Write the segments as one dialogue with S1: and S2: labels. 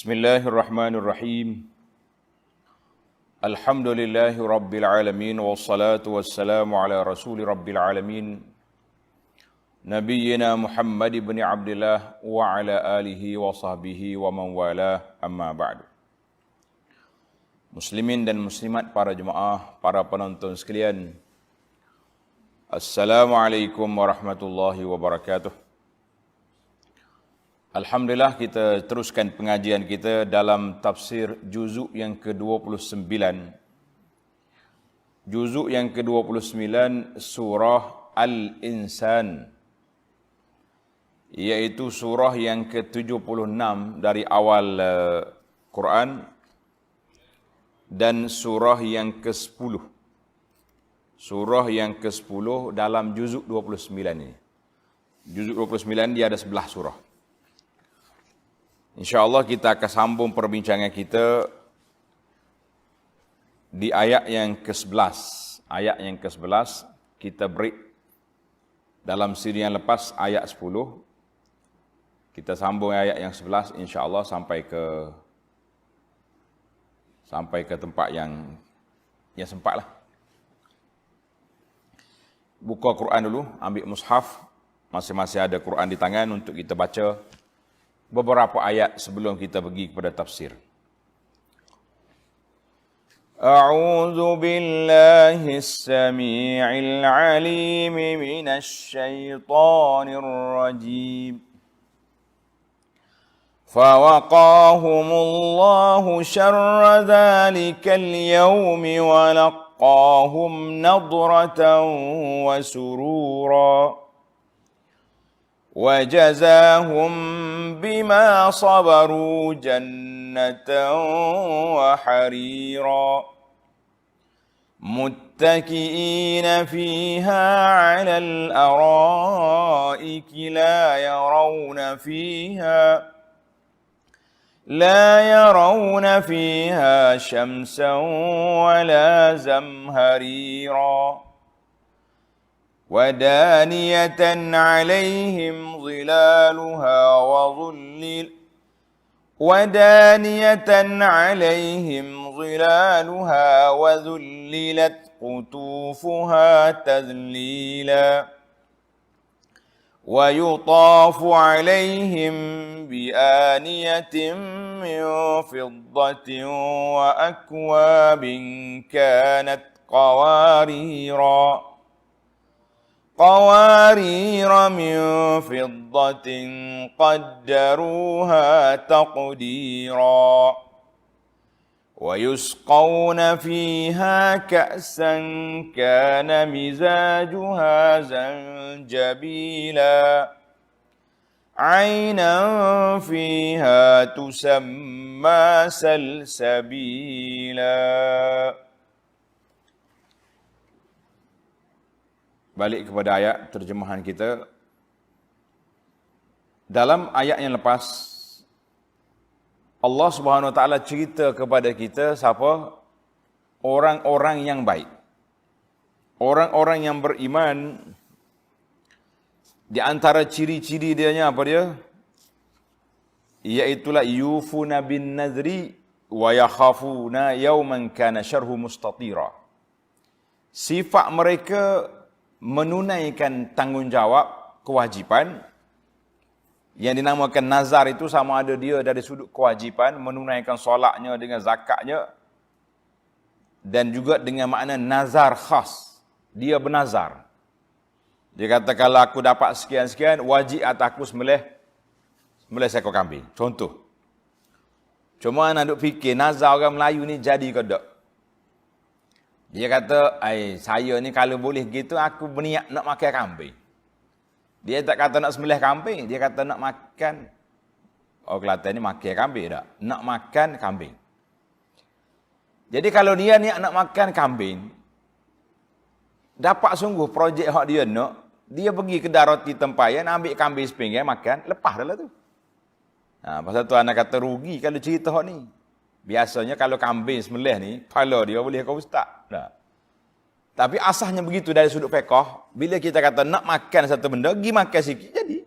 S1: Bismillahirrahmanirrahim. Alhamdulillahi rabbil alamin wassalatu wassalamu ala rasuli rabbil alamin Nabiyyina Muhammad ibn Abdullah wa ala alihi wa sahbihi wa man walah, amma ba'du. Muslimin dan muslimat, para jemaah, para penonton sekalian, Assalamualaikum warahmatullahi wabarakatuh. Alhamdulillah, kita teruskan pengajian kita dalam tafsir juzuk yang ke-29. Juzuk yang ke-29 surah Al-Insan, iaitu surah yang ke-76 dari awal Quran dan surah yang ke-10. Surah yang ke-10 dalam juzuk 29 ini. Juzuk 29 dia ada 11 surah. InsyaAllah kita akan sambung perbincangan kita di ayat yang ke-11. Ayat yang ke-11 kita break dalam siri yang lepas, ayat 10. Kita sambung ayat yang 11 insyaAllah sampai ke tempat yang sempat lah. Buka Quran dulu, ambil mushaf, masing-masing ada Quran di tangan untuk kita baca beberapa ayat sebelum kita pergi kepada tafsir. A'udzu billahis samii'il 'aliim minasy syaithaanir rajiim. Fawaqahumullahu syarra dzalikal yaumi wa laqahum nadratan wa surura. وَجَزَاهُمْ بِمَا صَبَرُوا جَنَّةً وَحَرِيرًا مُتَّكِئِينَ فِيهَا عَلَى الْأَرَائِكِ لَا يَرَوْنَ فِيهَا شَمْسًا وَلَا زَمْهَرِيرًا وَدَانِيَةً عَلَيْهِمْ ظِلَالُهَا وَذُلِّلَتْ قُطُوفُهَا تَذْلِيلًا وَيُطَافُ عَلَيْهِمْ بِآنِيَةٍ مِّن فِضَّةٍ وَأَكْوَابٍ كَانَتْ قوارير من فضة قدروها تقديرا ويسقون فيها كأسا كان مزاجها زنجبيلا عينا فيها تسمى سلسبيلا. Balik kepada ayat terjemahan kita. Dalam ayat yang lepas, Allah Subhanahu Wa Taala cerita kepada kita siapa orang-orang yang baik. Orang-orang yang beriman, di antara ciri-ciri dianya apa dia? Iaitulah yufuna bin nadri wa yakhafuna yawman kana syarhu mustatira. Sifat mereka menunaikan tanggungjawab, kewajipan. Yang dinamakan nazar itu sama ada dia dari sudut kewajipan, menunaikan solatnya dengan zakatnya, dan juga dengan makna nazar khas. Dia bernazar. Dia kata, kalau aku dapat sekian-sekian, wajib atas aku sembelih seekor kambing. Contoh. Cuma nak duk fikir, nazar orang Melayu ni jadi ke tak? Dia kata, saya ni kalau boleh gitu, aku berniat nak makan kambing. Dia tak kata nak sembelih kambing, dia kata nak makan. Orang Kelantan ni makan kambing tak? Nak makan kambing. Jadi kalau dia niat nak makan kambing, dapat sungguh projek hak dia nak, dia pergi kedai roti tempayan, ambil kambing sepinggan, makan, lepas dah lah tu. Pasal tu anak kata rugi kalau cerita hak ni. Biasanya kalau kambing sembelih ni, kepala dia boleh kau ustaz. Tak. Tapi asasnya begitu dari sudut fiqh, bila kita kata nak makan satu benda, pergi makan sikit jadi.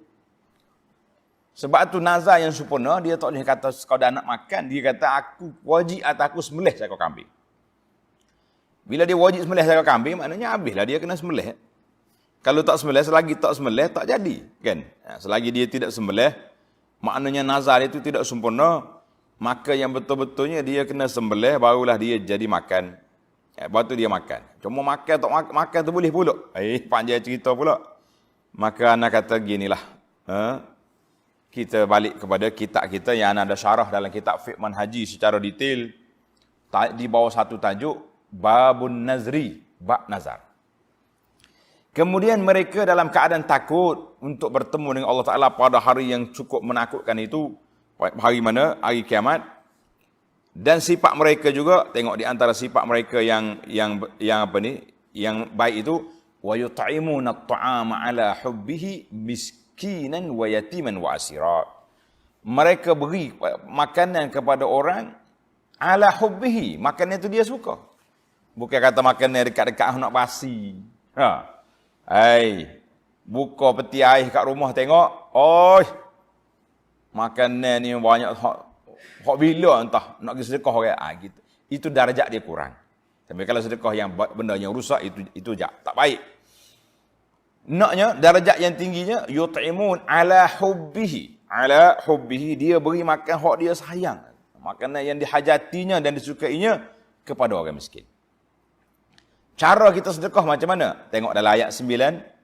S1: Sebab tu nazar yang sempurna, dia tak boleh kata sekadar nak makan. Dia kata, aku wajib atau aku sembelih seekor kambing. Bila dia wajib sembelih seekor kambing, maknanya habislah dia kena sembelih. Kalau tak sembelih, selagi tak sembelih, tak jadi. Kan? Selagi dia tidak sembelih, maknanya nazar itu tidak sempurna, maka yang betul-betulnya dia kena sembelih, barulah dia jadi makan. Baru tu dia makan. Cuma makan tak makan tu boleh pula. Panjang cerita pula. Maka anak kata ginilah. Kita balik kepada kitab kita yang ada syarah dalam kitab Fiqh Manhaji secara detail. Di bawah satu tajuk, Babun Nazri, Bab Nazar. Kemudian mereka dalam keadaan takut untuk bertemu dengan Allah Ta'ala pada hari yang cukup menakutkan itu. Hari mana? Hari kiamat. Dan sifat mereka juga, tengok di antara sifat mereka yang apa ni? Yang baik itu, wa yut'imuna at-ta'ama 'ala hubbihi miskinan wa yatiman wa asira. Mereka beri makanan kepada orang ala hubbihi, makanan itu dia suka. Bukan kata makanan dekat-dekat nak basi. Buka peti air kat rumah tengok, makanan ni banyak hak bila entah nak pergi sedekah orang gitu. Itu darjat dia kurang. Tapi kalau sedekah yang benda yang rusak itu tak baik. Naknya darjat yang tingginya yut'imun ala hubbihi. Ala hubbihi, dia beri makan hak dia sayang. Makanan yang dihajatinya dan disukainya kepada orang miskin. Cara kita sedekah macam mana? Tengok dalam ayat 9.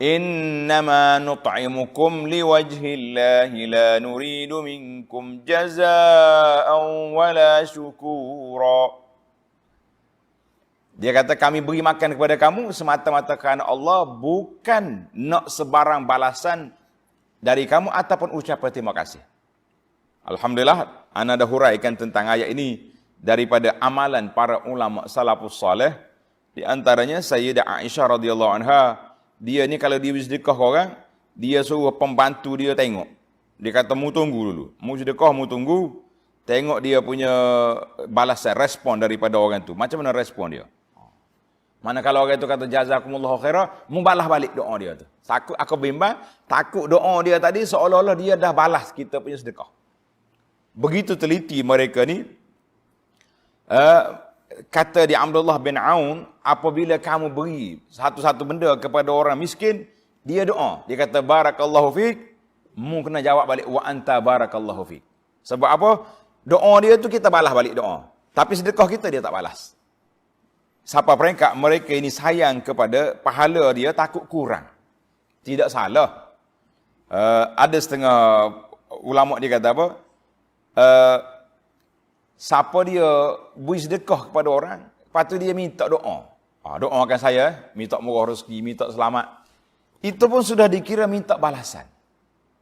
S1: Innama nut'imukum liwajhillahi la nuridu minkum jazaa'an wala syukura. Dia kata kami beri makan kepada kamu semata-mata kerana Allah, bukan nak sebarang balasan dari kamu ataupun ucapan terima kasih. Alhamdulillah, ana dah huraikan tentang ayat ini daripada amalan para ulama salafus salih. Di antaranya Sayyidah Aisyah radhiyallahu anha, dia ni kalau dia sedekah ke orang, dia suruh pembantu dia tengok. Dia kata, mu tunggu dulu. Mu sedekah, mu tunggu. Tengok dia punya balasan, respon daripada orang tu. Macam mana respon dia? Mana kalau orang tu kata, jazakumullahu khairah, mu balas balik doa dia tu. Aku bimbang, takut doa dia tadi seolah-olah dia dah balas kita punya sedekah. Begitu teliti mereka ni. Kata di Abdullah bin Aun, apabila kamu beri satu-satu benda kepada orang miskin, dia doa. Dia kata, barakallahu fiik. Mu kena jawab balik, wa anta barakallahu fiik. Sebab apa? Doa dia tu kita balas balik doa. Tapi sedekah kita dia tak balas. Siapa peringkat mereka ini sayang kepada pahala dia, takut kurang. Tidak salah. Ada setengah ulama dia kata apa? Siapa dia beri sedekah kepada orang, lepas tu dia minta doa. Doakan saya, minta murah rezeki, minta selamat. Itu pun sudah dikira minta balasan.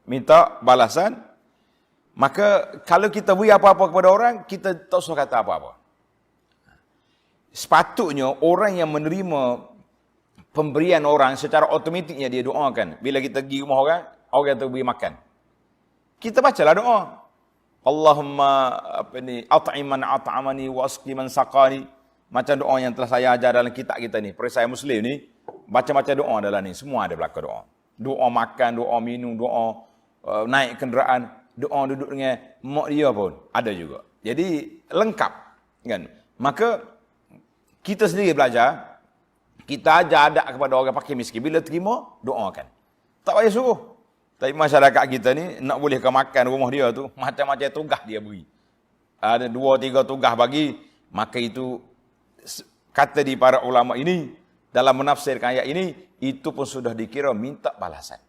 S1: Minta balasan. Maka kalau kita beri apa-apa kepada orang, kita tak usah kata apa-apa. Sepatutnya orang yang menerima pemberian orang secara automatiknya dia doakan. Bila kita pergi rumah orang tu beri makan. Kita bacalah doa. Allahumma at'iman at'amani wa asqi man saqani. Macam doa yang telah saya ajar dalam kitab kita ni, perisai Muslim ni, macam-macam doa dalam ni, semua ada belaka doa. Doa makan, doa minum, doa naik kenderaan, doa duduk dengan mak dia pun ada juga. Jadi lengkap, kan? Maka kita sendiri belajar, kita ajar adab kepada orang fakir miskin, bila terima doakan. Tak payah suruh. Tapi masyarakat kita ni, nak boleh ke makan rumah dia tu, macam-macam tugas dia beri. Ada 2-3 tugas bagi, maka itu, kata di para ulama ini, dalam menafsirkan ayat ini, itu pun sudah dikira minta balasan.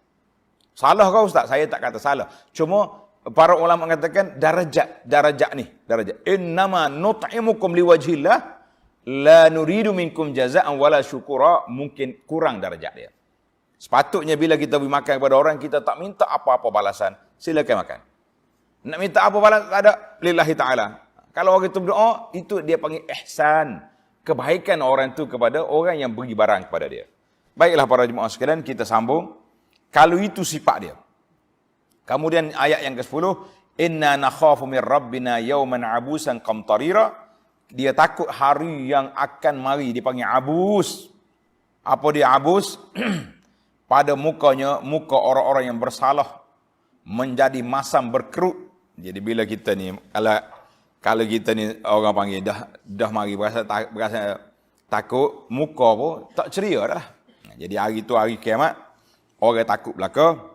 S1: Salah kau Ustaz? Saya tak kata salah. Cuma, para ulama mengatakan, darajat ni. Innama nut'imukum liwajhillah, la nuridu minkum jaza'an wala syukura, mungkin kurang darajat dia. Sepatutnya bila kita beri makan kepada orang, kita tak minta apa-apa balasan. Silakan makan. Nak minta apa balasan? Ada. Lillahi ta'ala. Kalau orang itu berdoa, itu dia panggil ihsan. Kebaikan orang itu kepada orang yang beri barang kepada dia. Baiklah para jemaah sekalian, kita sambung. Kalau itu sifat dia. Kemudian ayat yang ke-10. Inna nakhafu min rabbina yawman abusan qamtarira. Dia takut hari yang akan mari. Dipanggil abus. Apa dia abus? Pada mukanya, muka orang-orang yang bersalah. menjadi masam berkerut. Jadi bila kita ni, kalau kita ni orang panggil dah mari berasa takut, muka pun tak ceria dah. Jadi hari tu hari kiamat, orang takut belaka.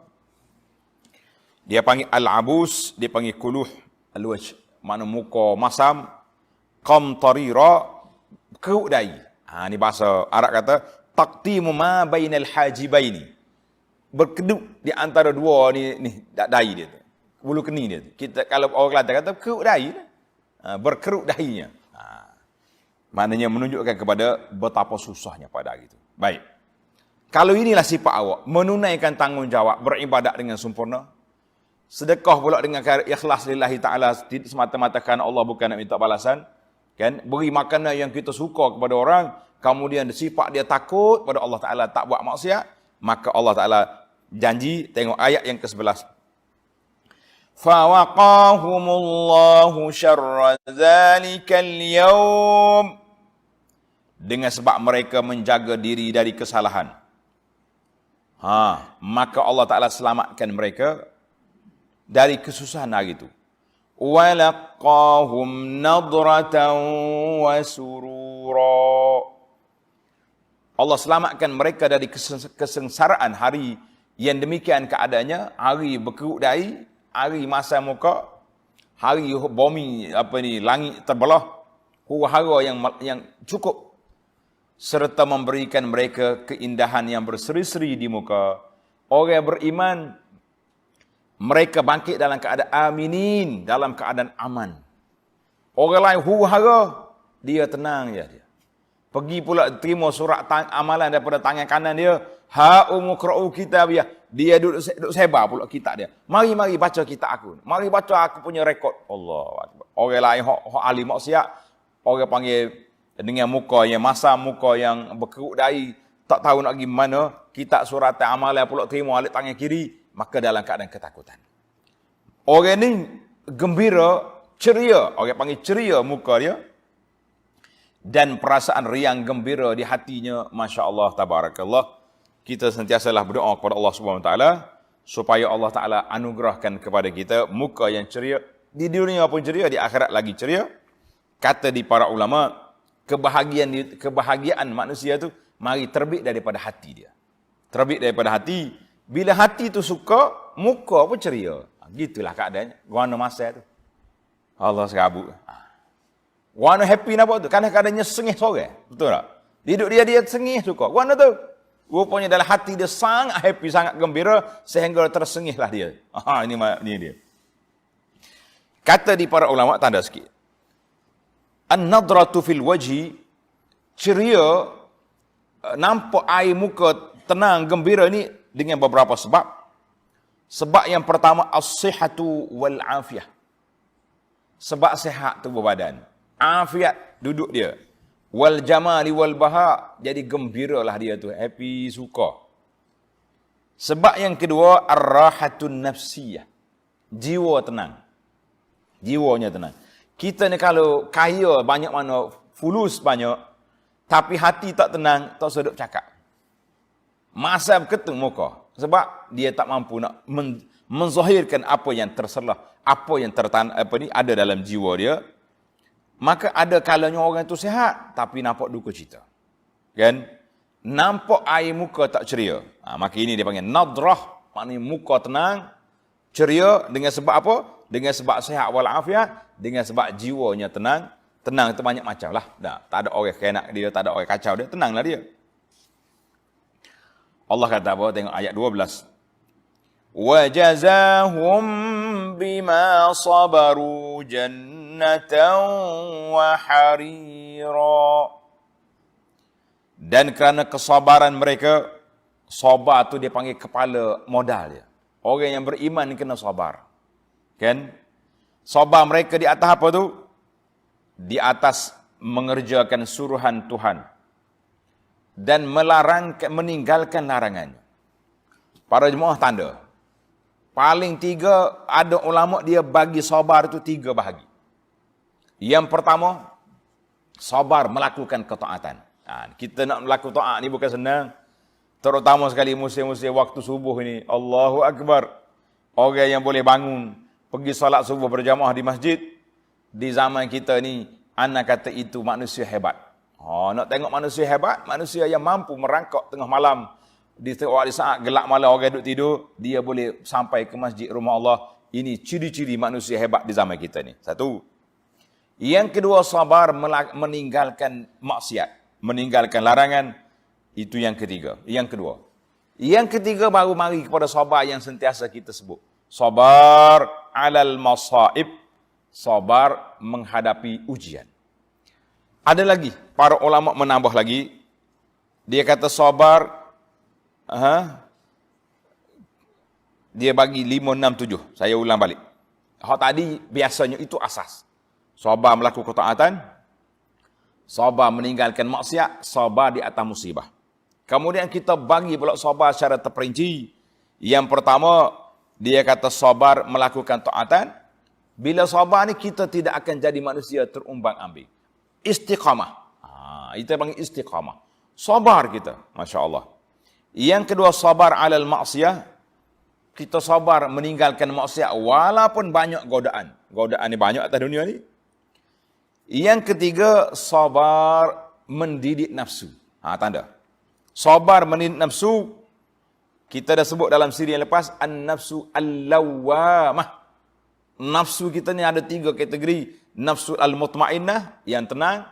S1: Dia panggil al-abus, dia panggil kuluh al-wajh. Mana muka masam, qamtarira, kerut dahi. Ni bahasa Arab kata, taqtimu ma bainal hajibaini. Berkedut di antara dua ni dahi dia tu. Bulu keni dia tu. Kita kalau orang Kelantan kata kerut dahi lah. Berkerut dahinya. Maknanya menunjukkan kepada betapa susahnya pada hari itu. Baik. Kalau inilah sifat awak, menunaikan tanggungjawab, beribadat dengan sempurna, sedekah pula dengan ikhlas lillahi ta'ala, semata-mata kerana Allah, bukan nak minta balasan, kan? Beri makanan yang kita suka kepada orang, kemudian sifat dia takut pada Allah Ta'ala, tak buat maksiat, maka Allah Ta'ala janji, tengok ayat yang ke-11. Fawaqahumullahu syarra zalikal yawm. Dengan sebab mereka menjaga diri dari kesalahan, maka Allah Ta'ala selamatkan mereka dari kesusahan hari itu. Walaqahum nadratan wa surura. Allah selamatkan mereka dari kesengsaraan hari yang demikian keadaannya, hari berkerut dahi, hari masam muka, hari bumi langit terbelah, huru-hara yang cukup, serta memberikan mereka keindahan yang berseri-seri di muka. Orang beriman, mereka bangkit dalam keadaan aminin, dalam keadaan aman. Orang lain huru-hara, dia tenang je dia. Pergi pula terima surat amalan daripada tangan kanan dia, ha'umukra'u kitabiyah. Dia duduk sebar pula kitab dia. Mari baca kitab aku. Mari baca aku punya rekod. Allah. Orang lain hak ahli maksiat, orang panggil dengan muka yang masam, muka yang berkerut dahi, tak tahu nak pergi mana, kitab surat amalan pula terima alik tangan kiri, maka dalam keadaan ketakutan. Orang ni gembira, ceria, orang panggil ceria muka dia, dan perasaan riang gembira di hatinya, Masya Allah, Tabarakallah. Kita sentiasalah berdoa kepada Allah SWT, supaya Allah Ta'ala anugerahkan kepada kita muka yang ceria, di dunia pun ceria, di akhirat lagi ceria. Kata di para ulama, kebahagiaan manusia tu mari terbit daripada hati dia. Terbit daripada hati. Bila hati tu suka, muka pun ceria. Gitulah keadaannya. Guana masa tu. Allah serabut. Guana happy nampak tu. Kadang-kadangnya sengih sore. Betul tak? Hidup dia sengih suka. Guana tu. Rupanya dalam hati dia sangat happy, sangat gembira, sehingga tersengihlah dia. Ini dia. Kata di para ulama, tanda sikit. An-nadratu fil wajhi, ceria, nampak air muka, tenang, gembira ni dengan beberapa sebab. Sebab yang pertama, as-sihhatu wal afiyah. Sebab sehat tubuh badan. Afiat duduk dia. Wal jamali wal baha, jadi gembiralah dia tu, happy, suka. Sebab yang kedua, ar-rahatun nafsiyah. Jiwa tenang. Jiwanya tenang. Kita ni kalau kaya banyak mana, fulus banyak, tapi hati tak tenang, tak sedap cakap. Masa berketung muka. Sebab dia tak mampu nak menzahirkan apa yang terselah, apa yang ada dalam jiwa dia. Maka ada kalanya orang itu sihat, tapi nampak duka cita. Kan? Nampak air muka tak ceria. Maka ini dia panggil nadrah, maknanya muka tenang, ceria dengan sebab apa? Dengan sebab sihat wal afiat, dengan sebab jiwanya tenang. Tenang itu banyak macam lah. Tak ada orang kenak dia, tak ada orang kacau dia, tenanglah dia. Allah kata apa? Tengok ayat 12. وَجَزَاهُمْ بِمَا صَبَرُوا جَنَّةً وَحَرِيرًا. Dan kerana kesabaran mereka, sabar tu dia panggil kepala modal dia. Orang yang beriman kena sabar. Kan? Sabar mereka di atas apa tu? Di atas mengerjakan suruhan Tuhan dan meninggalkan larangannya. Para jemaah tanda. Paling tiga, ada ulama dia bagi sabar itu tiga bahagi. Yang pertama, sabar melakukan ketaatan. Kita nak melakukan taat ni bukan senang. Terutama sekali musim-musim waktu subuh ini. Allahu Akbar. Orang yang boleh bangun, pergi solat subuh berjamaah di masjid, di zaman kita ni, anak kata itu manusia hebat. Nak tengok manusia hebat, manusia yang mampu merangkak tengah malam, di saat gelap malam orang duduk tidur, dia boleh sampai ke masjid rumah Allah. Ini ciri-ciri manusia hebat di zaman kita ni. Satu. Yang kedua, sabar meninggalkan maksiat, meninggalkan larangan. Itu yang ketiga. Yang kedua. Yang ketiga baru mari kepada sabar yang sentiasa kita sebut. Sabar alal masaib. Sabar menghadapi ujian. Ada lagi, para ulama menambah lagi. Dia kata sabar, dia bagi 5, 6, 7. Saya ulang balik. Hak tadi biasanya itu asas. Sabar melakukan ketaatan, sabar meninggalkan maksiat, sabar di atas musibah. Kemudian kita bagi pula sabar secara terperinci. Yang pertama, dia kata sabar melakukan taatan. Bila sabar ni kita tidak akan jadi manusia terumbang-ambing. Istiqamah. Itu panggil istiqamah. Sabar kita, masya-Allah. Yang kedua, sabar alal maksiyah. Kita sabar meninggalkan maksiat walaupun banyak godaan. Godaan ni banyak atas dunia ni. Yang ketiga, sabar mendidik nafsu. Tanda. Sabar mendidik nafsu, kita dah sebut dalam siri yang lepas, an-nafsu al-lawwamah. Nafsu kita ni ada 3 kategori. Nafsu al-mutmainnah, yang tenang.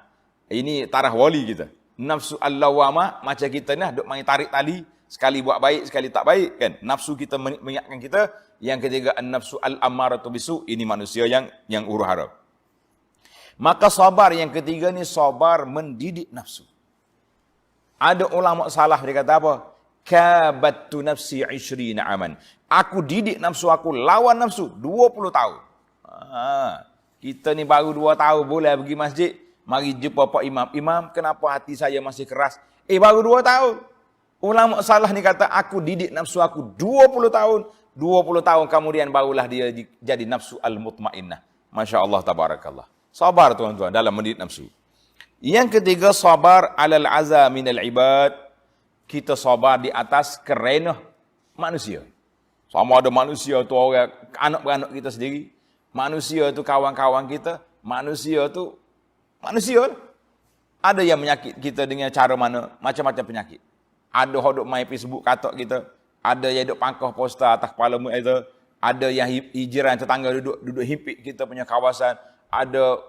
S1: Ini tarah wali kita. Nafsu al-lawwamah, macam kita ni duk main tarik tali, sekali buat baik, sekali tak baik, kan? Nafsu kita mengingatkan kita. Yang ketiga, an-nafsu al-ammaratu bisu, ini manusia yang huru-hara. Maka sabar yang ketiga ni sabar mendidik nafsu. Ada ulama salah dia kata apa? Kabattu nafsi 20 aman. Aku didik nafsu aku lawan nafsu 20 tahun. Kita ni baru 2 tahun boleh pergi masjid, mari jumpa Pak Imam. Imam, kenapa hati saya masih keras? Baru 2 tahun. Ulama salah ni kata aku didik nafsu aku 20 tahun. 20 tahun kemudian barulah dia jadi nafsu al-mutmainnah. Masya-Allah tabarakallah. Sabar tuan-tuan dalam mendidik nafsu. Yang ketiga, sabar alal aza minal ibad. Kita sabar di atas kerana manusia. Sama ada manusia tu orang, anak-beranak kita sendiri. Manusia tu kawan-kawan kita. Manusia tu manusia. Ada yang menyakit kita dengan cara mana? Macam-macam penyakit. Ada yang duk main Facebook katak kita. Ada yang duk pangkah poster atas kepala kita. Ada yang hijiran tetangga duduk himpit kita punya kawasan. Ada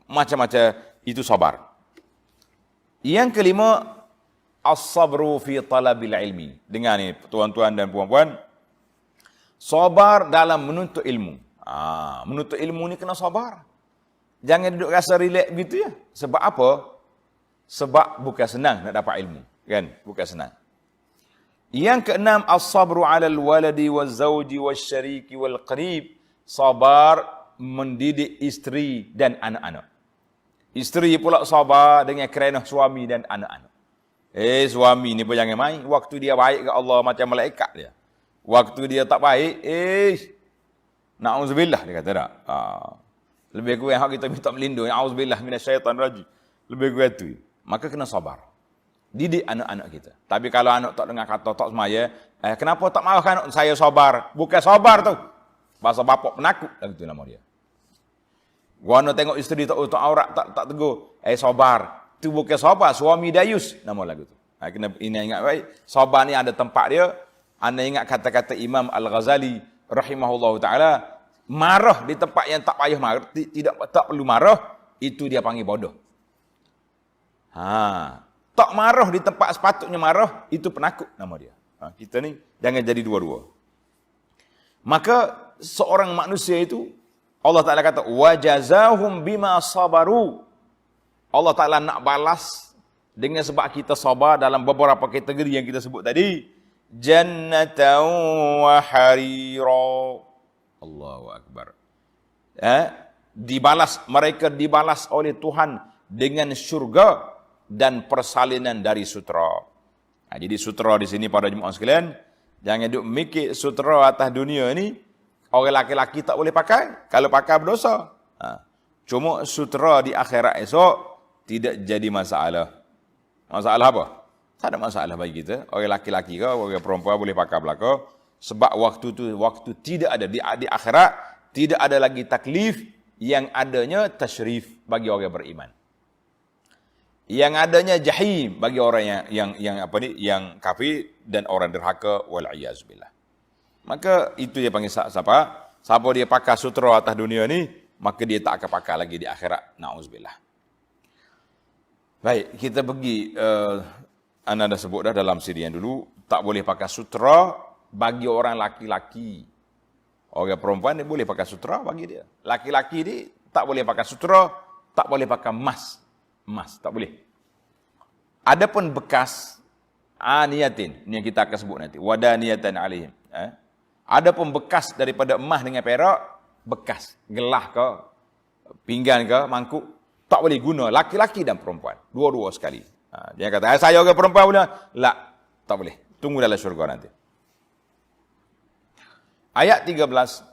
S1: macam-macam, itu sabar. Yang kelima, as-sabru fi talabil ilmi. Dengar ni tuan-tuan dan puan-puan. Sabar dalam menuntut ilmu. Menuntut ilmu ni kena sabar. Jangan duduk rasa relax begitu ya. Sebab apa? Sebab bukan senang nak dapat ilmu. Kan? Bukan senang. Yang keenam, as-sabru alal waladi waz-zawji wasyariki wal-qarib. Sabar mendidik isteri dan anak-anak. Isteri pula sabar dengan kerana suami dan anak-anak. Suami ni pun jangan main. Waktu dia baik ke Allah macam malaikat dia. Waktu dia tak baik, na'udzubillah dia kata tak. Lebih kurang hak kita minta melindung. Na'udzubillah minasyaitan rajim. Lebih kurang tu. Maka kena sabar. Didik anak-anak kita. Tapi kalau anak tak dengar kata tak semaya, kenapa tak marah anak saya sabar? Bukan sabar tu. Bahasa bapak penakut lah itu nama dia. Gua nak tengok isteri tak aurat tak tegur. Sabar. Itu bukan sabar, suami dayus nama lagu tu. Kena ini ingat baik. Sabar ni ada tempat dia. Anda ingat kata-kata Imam Al-Ghazali rahimahullahu taala, marah di tempat yang tak payah marah, tak perlu marah, itu dia panggil bodoh. Tak marah di tempat sepatutnya marah, itu penakut nama dia. Kita ni jangan jadi dua-dua. Maka seorang manusia itu Allah Ta'ala kata, wajazahum bima sabaru. Allah Ta'ala nak balas dengan sebab kita sabar dalam beberapa kategori yang kita sebut tadi. Jannatan wa harira. Allahu Akbar. Mereka dibalas oleh Tuhan dengan syurga dan persalinan dari sutera. Jadi sutera di sini pada jemaah sekalian, jangan duk mikir sutera atas dunia ni orang laki-laki tak boleh pakai, kalau pakai berdosa. Cuma sutera di akhirat esok tidak jadi masalah. Masalah apa? Tak ada masalah bagi kita. Orang laki-laki ke, orang perempuan boleh pakai belaka. Sebab waktu tidak ada di akhirat, tidak ada lagi taklif, yang adanya tasyrif bagi orang yang beriman. Yang adanya jahim bagi orang yang kafir dan orang derhaka, wal iyazbillah. Maka itu dia panggil siapa? Siapa dia pakai sutra atas dunia ni, maka dia tak akan pakai lagi di akhirat. Na'udzubillah. Baik, kita pergi anda dah sebut dah dalam siri yang dulu, tak boleh pakai sutra bagi orang laki-laki. Orang perempuan dia boleh pakai sutra bagi dia. Laki-laki ni tak boleh pakai sutra, tak boleh pakai emas. Emas tak boleh. Adapun bekas aniyatin, ni yang kita akan sebut nanti. Wadaniyatan alaihim. Adapun bekas daripada emas dengan perak, bekas gelah ke, pinggan ke, mangkuk, tak boleh guna laki-laki dan perempuan. Dua-dua sekali. Dia kata, saya orang perempuan boleh. Tak, tak boleh. Tunggu dalam syurga nanti. Ayat 13.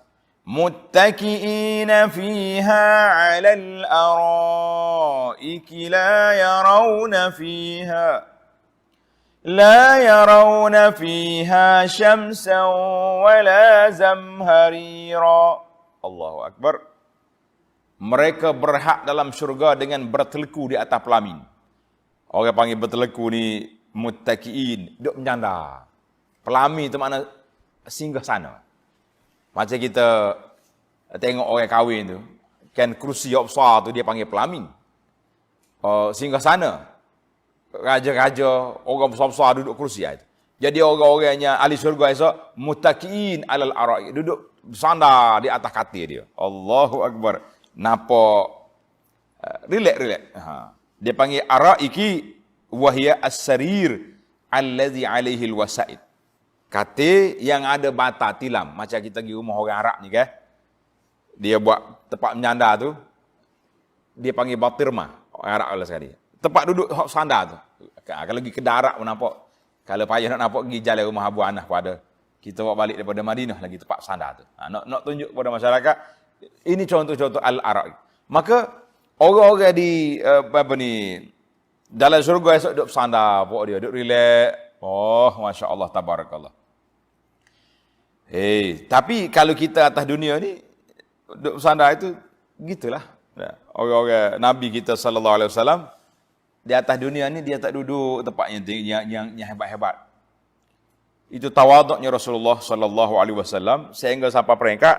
S1: Muttaki'ina fiha 'alal araiki la yarawna fiha syamsan wala zamharira. Allahu Akbar. Mereka berhak dalam syurga dengan berteleku di atas pelamin. Orang panggil berteleku ni muttaki'in, duduk menyandar. Pelamin tu makna singgah sana. Macam kita tengok orang kahwin tu, kan kerusi yang besar tu dia panggil pelamin. Singgah sana. Raja-raja, orang besar-besar duduk kerusi itu. Jadi orang-orangnya ahli syurga esok muttaki'in alal ara'i, duduk bersandar di atas katil dia. Allahu Akbar. Nampak relax. Dia panggil ara'iki wahya as-sarir allazi alaihi al-wasaid. Katil yang ada bata tilam. Macam kita pergi rumah orang Arab ni kan. Dia buat tempat menyandar tu, dia panggil batirma. Orang Arab lah sekali. Tempat duduk sandar tu. Kalau pergi ke darat pun nampak. Kalau payah nak nampak, pergi jalan rumah Abu Anah pada. Kita bawa balik daripada Madinah lagi tempat sandar tu. Nak tunjuk kepada masyarakat, ini contoh-contoh al-Araq. Maka orang-orang di dalam syurga esok duduk bersandar, pokok dia duduk relax. Oh, Masya Allah, tabarakallah. Tapi kalau kita atas dunia ni duduk bersandar itu gitulah. Orang-orang Nabi kita sallallahu alaihi wasallam di atas dunia ni dia tak duduk tempat yang hebat-hebat. Itu tawaduknya Rasulullah sallallahu alaihi wasallam sehingga sampai peringkat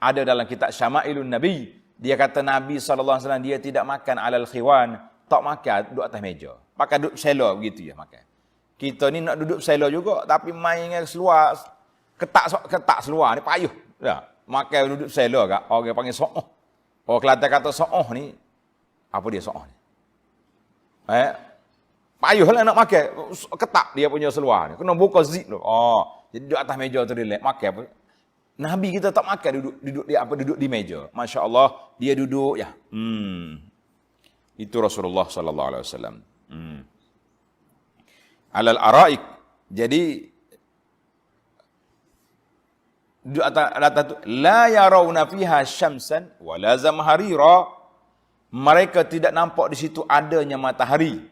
S1: ada dalam kitab Syama'ilun Nabi, dia kata Nabi sallallahu alaihi wasallam dia tidak makan alal khiwan, tak makan duduk atas meja. Pakai duduk selo begitu je makan. Kita ni nak duduk selo juga tapi main dengan seluar ketak seluar ni payuh. Ya, makan duduk selo agak orang panggil so'oh. Orang Kelantan kata so'oh ni apa dia so'oh ni? Payuhlah nak makan ketak dia punya seluar ni. Kena buka zip tu. Jadi duduk atas meja tu relax makan apa. Nabi kita tak makan duduk di meja. Masya Allah, dia duduk ya. Itu Rasulullah sallallahu alaihi wasallam. Alal araik. Jadi duduk atas tu la yarawna fiha syamsan wala zamharira. Mereka tidak nampak di situ adanya matahari.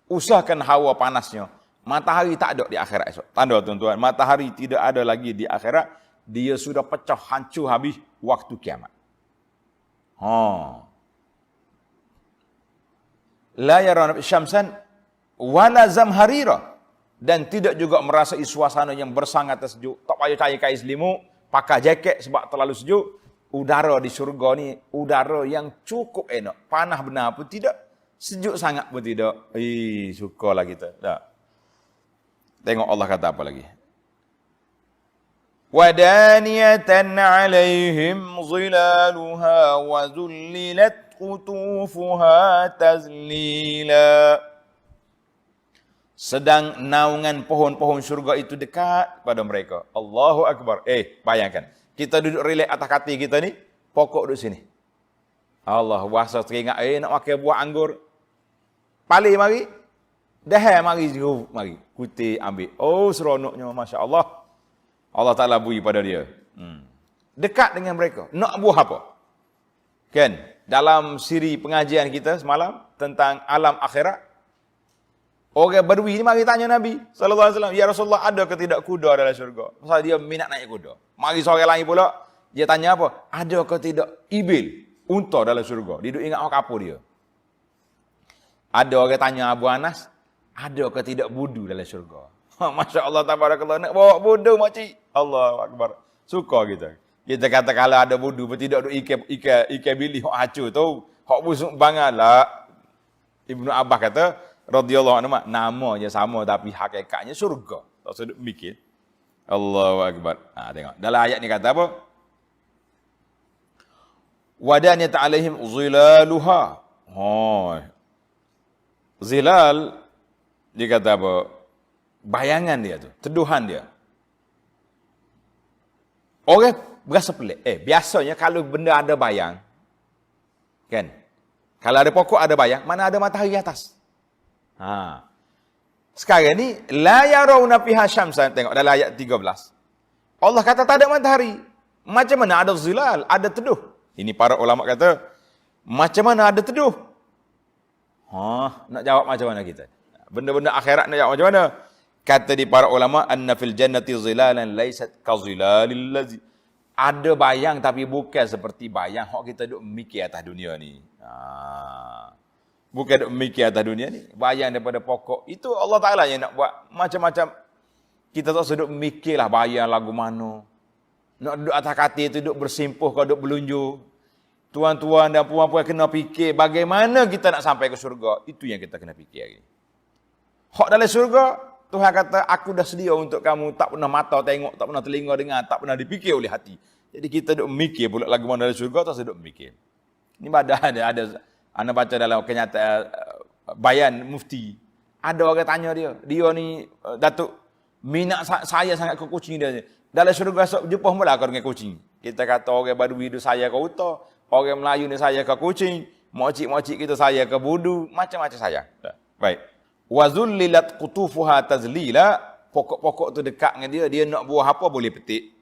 S1: Usahakan hawa panasnya. Matahari tak ada di akhirat esok. Tanda tuan-tuan, matahari tidak ada lagi di akhirat. Dia sudah pecah hancur habis waktu kiamat. La yarawna syamsan wala zamharira, dan tidak juga merasai suasana yang bersangat sejuk. Tak payah cari kain selimut, pakai jaket sebab terlalu sejuk. Udara di syurga ni udara yang cukup enak. Panas benar pun tidak, sejuk sangat pun tidak. Sukalah kita. Tak. Tengok Allah kata apa lagi. Wadaniyatan 'alaihim zilaluha wa zullilat qutufuha tazlila. Sedang naungan pohon-pohon syurga itu dekat pada mereka. Allahu Akbar. Bayangkan. Kita duduk relax atas katil kita ni, pokok duduk sini. Allah, bahasa teringat, nak makan buah anggur. Palih mari. Dah mari, mari. Kutip ambil. Seronoknya, Masya Allah. Allah Ta'ala bui pada dia. Dekat dengan mereka. Nak buah apa? Kan? Dalam siri pengajian kita semalam, tentang alam akhirat, Orang Badui ni mari tanya Nabi sallallahu alaihi wasallam, "Ya Rasulullah, ada ke tidak kuda dalam syurga?" Pasal dia minat naik kuda. Mari sore lain pula, dia tanya apa? Ada ke tidak ibil, unta dalam syurga? Dia duk ingat orang kapur dia. Ada orang tanya Abu Anas, ada ke tidak budu dalam syurga? Masya-Allah tabarakallah, nak bawa budu makcik. Allahu akbar. Suka kita. Kita kata kalau ada budu bertidak duk ikan bili hok hacu tu, hok busuk bangatlah. Ibnu Abbas kata radhiyallahu anhu, namanya sama tapi hakikatnya syurga. Tak usah duk mikir. Allahu akbar. Tengok. Dalam ayat ni kata apa? Wadaniyat alaihim zilaluha. Zilal dia kata apa? Bayangan dia tu, teduhan dia. Orang berasa pelik. Biasanya kalau benda ada bayang, kan? Kalau ada pokok ada bayang, mana ada matahari atas. Sekarang ni la yarawna fiha syamsan, tengok dalam ayat 13. Allah kata tak ada matahari. Macam mana ada zilal, ada teduh? Ini para ulama kata, macam mana ada teduh? Nak jawab macam mana kita? Benda-benda akhirat nak jawab macam mana? Kata di para ulama, anna fil jannati zilalan laysat ka zilalil ladzi. Ada bayang tapi bukan seperti bayang hok kita duk mikir atas dunia ni. Bukan duk mikir atas dunia ni. Bayang daripada pokok. Itu Allah Ta'ala yang nak buat macam-macam. Kita tak seduk mikirlah bayang lagu mana. Nak duduk atas katil tu duduk bersimpuh kau duduk berlunjur. Tuan-tuan dan puan-puan kena fikir bagaimana kita nak sampai ke syurga. Itu yang kita kena fikir hari ni. Hak dalam syurga, Tuhan kata, aku dah sedia untuk kamu, tak pernah mata tengok, tak pernah telinga dengar, tak pernah dipikir oleh hati. Jadi kita duduk mikir pula lagu mana dalam syurga, tak seduk mikir. Ini ada anda baca dalam kenyataan bayan mufti. Ada orang tanya dia ni Datuk, minat saya sangat ke kucing dia. Dalam syurga jumpa mula kau dengan kucing. Kita kata orang Badui itu saya ke uta, orang Melayu ni saya ke kucing, makcik-makcik kita saya ke budu, macam-macam saya. Baik. Wa zullilat qutufuha tazlila, pokok-pokok tu dekat dengan dia nak buah apa boleh petik.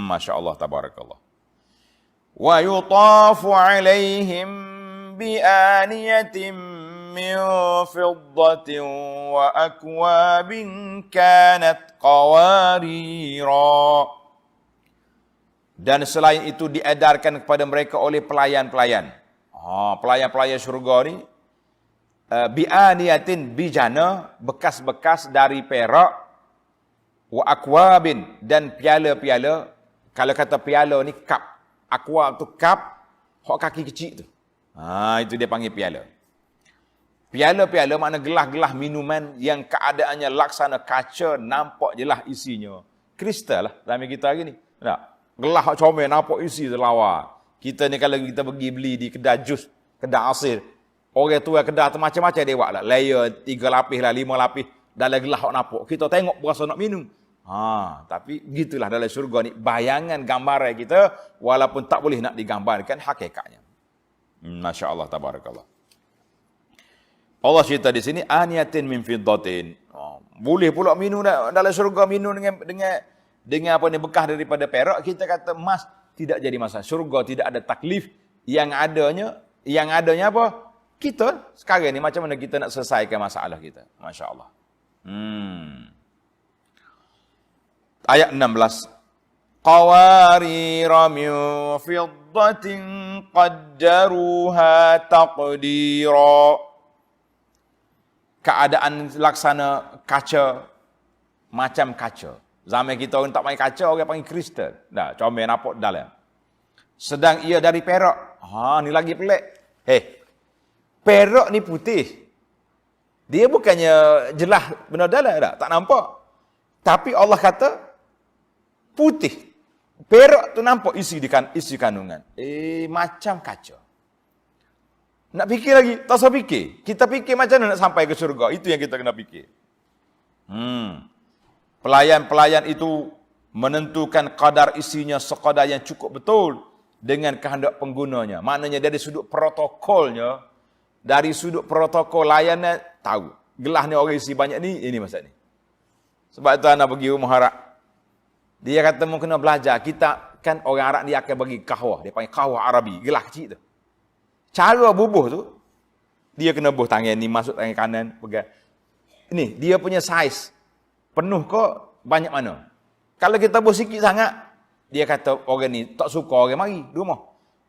S1: Masya-Allah tabarakallah. Wa yutafu alaihim bi aniyatin min fiddatin wa akwabin kanat qawarira. Dan selain itu diedarkan kepada mereka oleh pelayan-pelayan. Pelayan-pelayan syurga ni bi'aniyatin bijana, bekas-bekas dari perak, wa akwabin, dan piala-piala. Kalau kata piala ni kap, aqua tu kap, hok kaki kecil tu. Itu dia panggil piala. Piala-piala makna gelas-gelas minuman yang keadaannya laksana kaca, nampak jelas isinya. Kristal lah dalam kita hari ni. Tak? Gelas hok comel nampak isi lawa. Kita ni kalau kita pergi beli di kedai jus, kedai asir, orang tua kedai tu macam-macam dia buat lah. Layer 3 lapis lah, 5 lapis. Dalam gelas hok nampak. Kita tengok berasa nak minum. Tapi gitulah dalam syurga ni. Bayangan gambaran kita, walaupun tak boleh nak digambarkan hakikatnya. Masya Allah, tabarakallah. Allah cerita di sini, aniyatin min fiddatin. Boleh pula minum dalam syurga, minum dengan apa ni, bekas daripada perak. Kita kata emas tidak jadi masalah. Syurga tidak ada taklif. Yang adanya apa? Kita sekarang ni macam mana kita nak selesaikan masalah kita. Masya Allah. Ayat 16. Qawarira min fiddatin qaddaruha taqdira. Keadaan laksana kaca, macam kaca. Zaman kita orang tak main kaca, orang panggil kristal. Dah, comel nampak dalam. Sedang ia dari perak. Ni lagi pelik. Perak ni putih. Dia bukannya jelas benar dalam tak nampak. Tapi Allah kata putih. Perak tu nampak isi kandungan. Macam kaca. Nak fikir lagi, tak usah fikir. Kita fikir macam mana nak sampai ke syurga. Itu yang kita kena fikir. Pelayan-pelayan itu menentukan kadar isinya sekadar yang cukup betul dengan kehendak penggunanya. Maknanya dari sudut protokolnya, dari sudut protokol layanan, tahu. Gelas ni orang isi banyak ni, ini masa ni. Sebab tu anak pergi rumah Arab. Dia kata mau kena belajar. Kita kan orang Arab dia akan bagi kahwah. Dia panggil kahwah Arabi. Gelas kecil tu. Cara bubuh tu, dia kena buh tangan ni masuk tangan kanan, pegang. ni, dia punya saiz. Penuh ke banyak mana? Kalau kita buat sikit sangat, dia kata orang ni tak suka orang mari di rumah.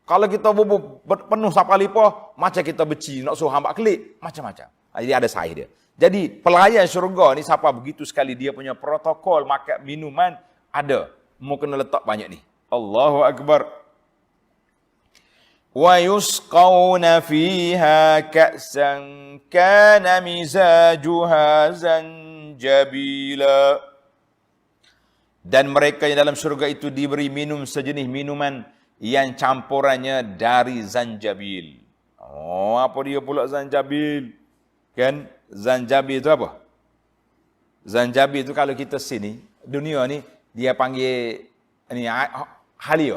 S1: Kalau kita buat penuh sapa lipa, macam kita beci, nak suruh hambak kelik, macam-macam. Jadi ada saiz dia. Jadi pelayan syurga ni siapa begitu sekali dia punya protokol makan minuman ada. Mau kena letak banyak ni. Allahu Akbar. Wa yusqawna fiha ka'san kana mizajuha zanjabila. Dan mereka yang dalam syurga itu diberi minum sejenis minuman yang campurannya dari zanjabil. Oh, apa dia pula zanjabil? Kan? Zanjabil itu apa? Zanjabil itu kalau kita sini, dunia ni, dia panggil ni halio.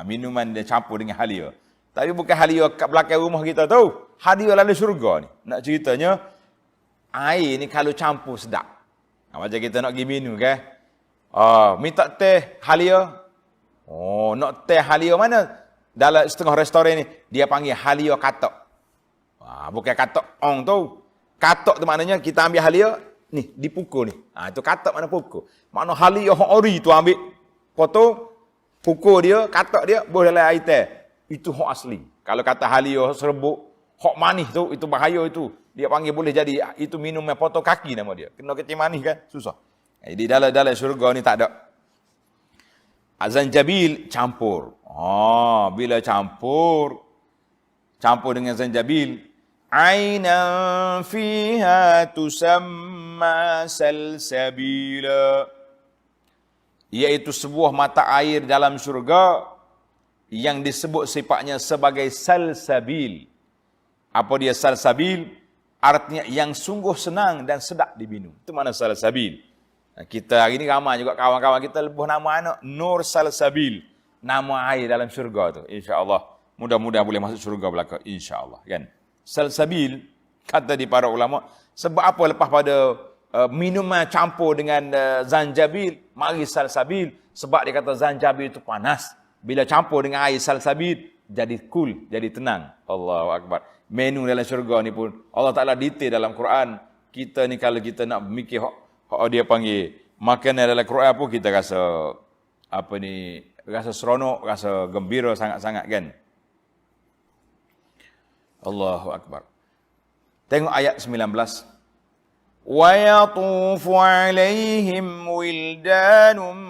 S1: Minuman dia campur dengan halio. Tapi bukan halio kat belakang rumah kita tu. Halio lalu syurga ni. Nak ceritanya, air ni kalau campur sedap. Macam kita nak pergi minum kan? Minta teh halio. Oh, nak teh halio mana? Dalam setengah restoran ni, dia panggil halio katok. Bukan katok ong tu. Katok tu maknanya kita ambil halia, ni, dipukul ni. Itu katok mana pukul. Makna halia hok ori tu ambil, potong, pukul dia, katok dia, boleh dalam air teh. Itu hok asli. Kalau kata halia serbuk, hok manis tu, itu bahaya itu. Dia panggil boleh jadi, itu minum yang potong kaki nama dia. Kena kecil manis kan, susah. Jadi dalam syurga ni tak ada. Zanjabil campur. Bila campur dengan zanjabil, Ainan fiha tusamma salsabila. Iaitu sebuah mata air dalam syurga yang disebut sifatnya sebagai salsabil. Apa dia salsabil? Artinya yang sungguh senang dan sedap diminum. Itu mana salsabil. Kita hari ni ramai juga kawan-kawan kita lebuh nama anak Nur Salsabil. Nama air dalam syurga tu. InsyaAllah. Mudah-mudahan boleh masuk syurga belaka. InsyaAllah. Kan? Salsabil, kata di para ulama, sebab apa lepas pada minuman campur dengan zanjabil, mari salsabil, sebab dia kata zanjabil itu panas. Bila campur dengan air salsabil, jadi cool, jadi tenang. Allahu Akbar. Menu dalam syurga ni pun, Allah Ta'ala detail dalam Quran. Kita ni kalau kita nak mikir, dia panggil, makanan dalam Quran pun kita rasa, rasa seronok, rasa gembira sangat-sangat kan. Allahu Akbar. Tengok ayat 19. Wa yatufu alaihim wildanun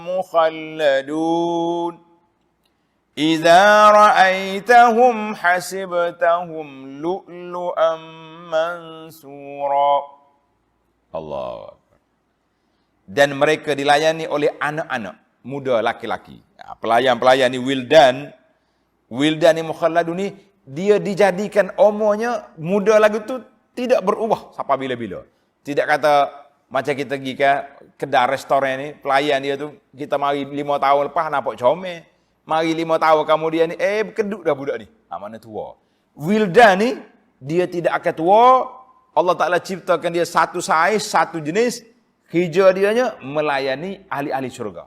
S1: mukhalladun. Idza ra'aitahum hasibtahum lu'lu'an mansura. Allahu Akbar. Dan mereka dilayani oleh anak-anak muda laki-laki. Pelayan-pelayan ni wildan ni mukhalladun ni dia dijadikan umurnya muda lagi tu tidak berubah sampai bila-bila. Tidak kata macam kita pergi ke kedai restoran ni, pelayan dia tu, kita mari 5 tahun lepas nampak comel. Mari 5 tahun kemudian ni, berkedut dah budak ni. Mana tua. Wildan ni, dia tidak akan tua. Allah Ta'ala ciptakan dia satu saiz, satu jenis. Kerja dianya melayani ahli-ahli syurga.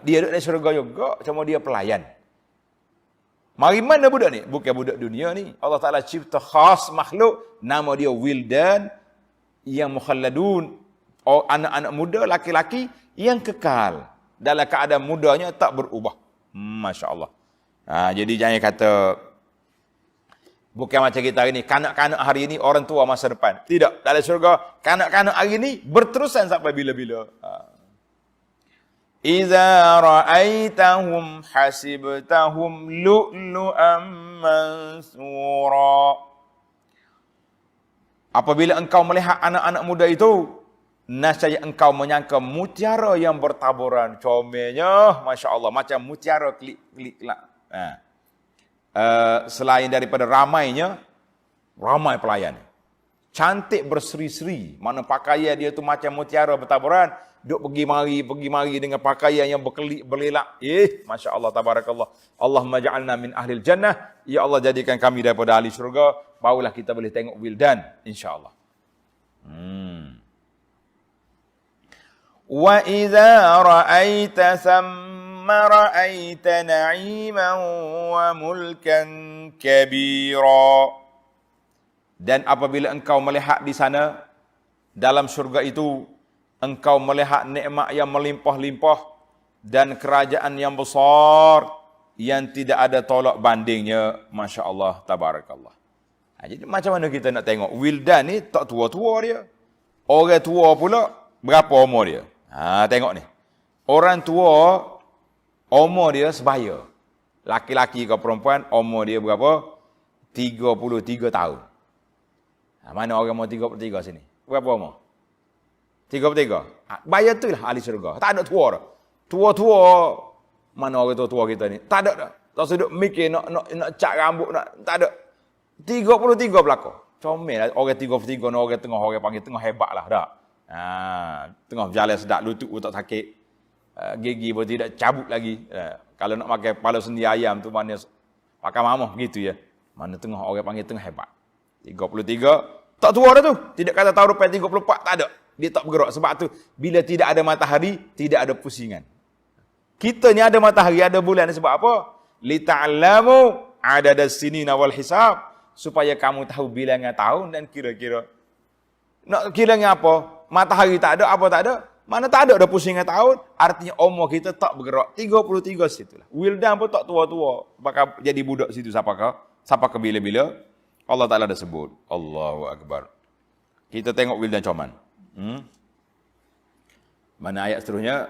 S1: Dia duduk di syurga juga, cuma dia pelayan. Mari mana budak ni? Bukan budak dunia ni. Allah Ta'ala cipta khas makhluk. Nama dia wildan. Yang mukhalladun. Anak-anak muda, laki-laki. Yang kekal. Dalam keadaan mudanya tak berubah. Masya Allah. Jadi jangan kata. Bukan macam kita hari ni. Kanak-kanak hari ni orang tua masa depan. Tidak. Dalam syurga. Kanak-kanak hari ni berterusan sampai bila-bila. Iza ra'aitahum hasibtahum lu'lu'an mansura. Apabila engkau melihat anak-anak muda itu, nescaya engkau menyangka mutiara yang bertaburan. Comelnya, Masya Allah, macam mutiara klik-klik. Selain daripada ramai pelayan. Cantik berseri-seri. Mana pakaian dia tu macam mutiara bertaburan. Duk pergi mari dengan pakaian yang berkelik, berlelak. Masya Allah, tabarakallah. Allahumma ja'alna min ahlil jannah. Ya Allah, jadikan kami daripada ahli syurga. Barulah kita boleh tengok wildan. InsyaAllah. Wa idza ra'aita thamma ra'aita na'iman wa mulkan kabira. Dan apabila engkau melihat di sana, dalam surga itu engkau melihat nikmat yang melimpah-limpah dan kerajaan yang besar yang tidak ada tolak bandingnya. Masya Allah, tabarakallah. Jadi macam mana kita nak tengok? Wildan ni tak tua-tua dia. Orang tua pula, berapa umur dia? Tengok ni. Orang tua, umur dia sebaya. Laki-laki ke perempuan, umur dia berapa? 33 tahun. Mana orang umur 33 sini? Berapa umur? 33. Bayar tu lah ahli syurga. Tak ada tua dah. Tua-tua, mana orang tua-tua kita ni? Tak ada dah. Tak seduk mikir nak cat rambut, tak ada. 33 belakang. Comel lah. Orang 33 ni orang tengah, orang panggil tengah hebat lah dah. Tengah berjalan sedap, lutut pun tak sakit. Gigi pun tidak cabut lagi. Kalau nak pakai kepala sendi ayam tu mana pakai mamah begitu ya. Mana tengah orang panggil tengah hebat. 33 tak tua dah tu. Tidak kata tahun depan 34 tak ada. Dia tak bergerak sebab tu bila tidak ada matahari, tidak ada pusingan. Kita ni ada matahari, ada bulan sebab apa? Li ta'lamu adadas sinina wal hisab, supaya kamu tahu bilangan tahun dan kira-kira. Nak kiranya apa? Matahari tak ada, apa tak ada? Mana tak ada pusingan tahun, artinya umur kita tak bergerak. 33 situlah. Wildan pun tak tua-tua, bakal jadi budak situ siapa ke bila-bila. Allah Ta'ala dah sebut. Allahu Akbar. Kita tengok Wildan Coman. Mana ayat seterusnya?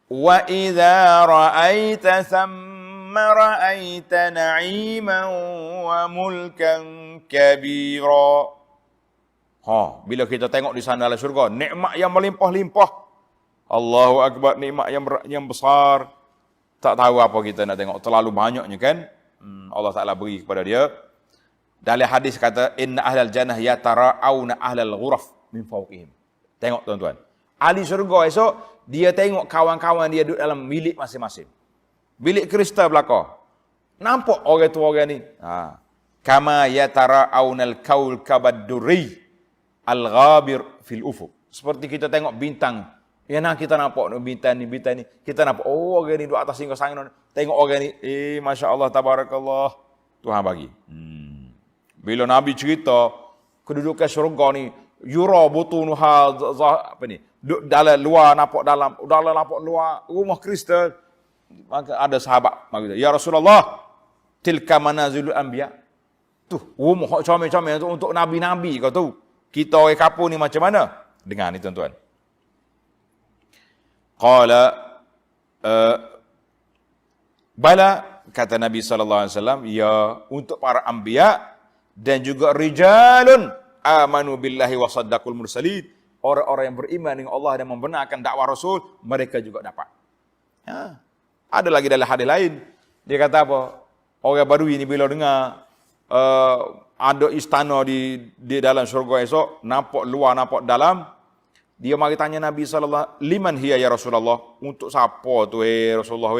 S1: Wa idza ra'aita thamma ra'aita na'iman wa mulkan kabira. Bila kita tengok di sana dalam syurga, nikmat yang melimpah-limpah. Allahu Akbar, nikmat yang besar. Tak tahu apa kita nak tengok, terlalu banyaknya kan. Allah Ta'ala beri kepada dia. Dalam hadis kata, inna ahlal jannah yatara'awna ahlal ghuraf min fawqihim. Tengok tuan-tuan. Ahli syurga esok, dia tengok kawan-kawan dia duduk dalam bilik masing-masing. Bilik kristal belakang. Nampak orang tu orang ni. Kama yatara'awnal kaul kabadduri al-ghabir fil ufuq. Seperti kita tengok bintang. Ya nah kita nampak bintang ni. Kita nampak, orang ni duduk atas singgah sangin. Tengok orang ni, Masya Allah, tabarakallah. Tuhan bagi. Bila Nabi cerita, kedudukan syurga ni, yura butunuha, apa ni, dalam luar, nampak dalam nampak luar, rumah kristal. Maka ada sahabat, ya Rasulullah, tilka manazilul anbiya. Tu, rumah comel-comel untuk Nabi-Nabi kau tu. Kita orang kapur ni macam mana? Dengar ni tuan-tuan. Qala, bala, kata Nabi SAW, ya untuk para anbiya, dan juga rijalun amanu billahi wa saddaqul mursalin. Orang-orang yang beriman dengan Allah dan membenarkan dakwah Rasul, mereka juga dapat. Ada lagi dalam hadis lain. Dia kata apa? Orang Badui ini bila dengar ada istana di dalam syurga esok, nampak luar, nampak dalam. Dia mari tanya Nabi SAW, liman hiya ya Rasulullah? Untuk siapa tu Rasulullah?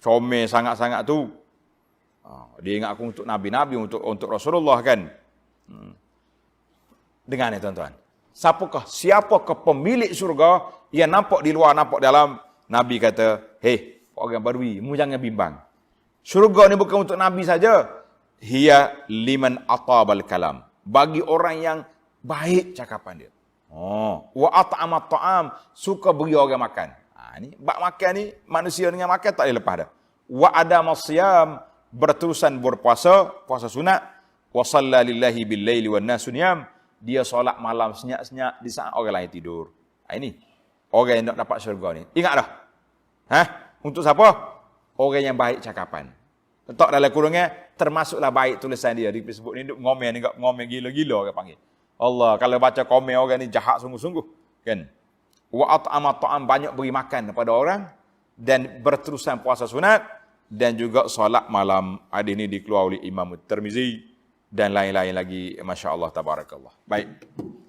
S1: Comel sangat-sangat tu. Dia ingat aku untuk Nabi-Nabi, untuk Rasulullah kan. Dengar ni tuan-tuan. Siapakah pemilik syurga yang nampak di luar, nampak dalam? Nabi kata, orang Badui, mu jangan bimbang. Syurga ni bukan untuk Nabi saja. Hiya liman atabal kalam. Bagi orang yang baik cakapan dia. Wa at'amat ta'am, suka beri orang makan. Ni bab makan ni, manusia dengan makan tak boleh lepas dah. Wa adamas siyam, berterusan berpuasa, puasa sunat. Wa shalla lillahi bil laili wan nasu niyam, dia solat malam senyap-senyap di saat orang lain tidur. Ini orang yang nak dapat syurga ni. Ingat dah. Untuk siapa? Orang yang baik cakapan. Letak dalam kurungnya, termasuklah baik tulisan dia. Dia sebut ni ngomel gila-gila orang panggil. Allah, kalau baca komen orang ni jahat sungguh-sungguh. Kan? Wa at'amat ta'am, banyak beri makan kepada orang. Dan berterusan puasa sunat. Dan juga solat malam. Hadis ini dikeluar oleh Imam Tirmizi dan lain-lain lagi. Masya Allah, tabarakallah. Baik,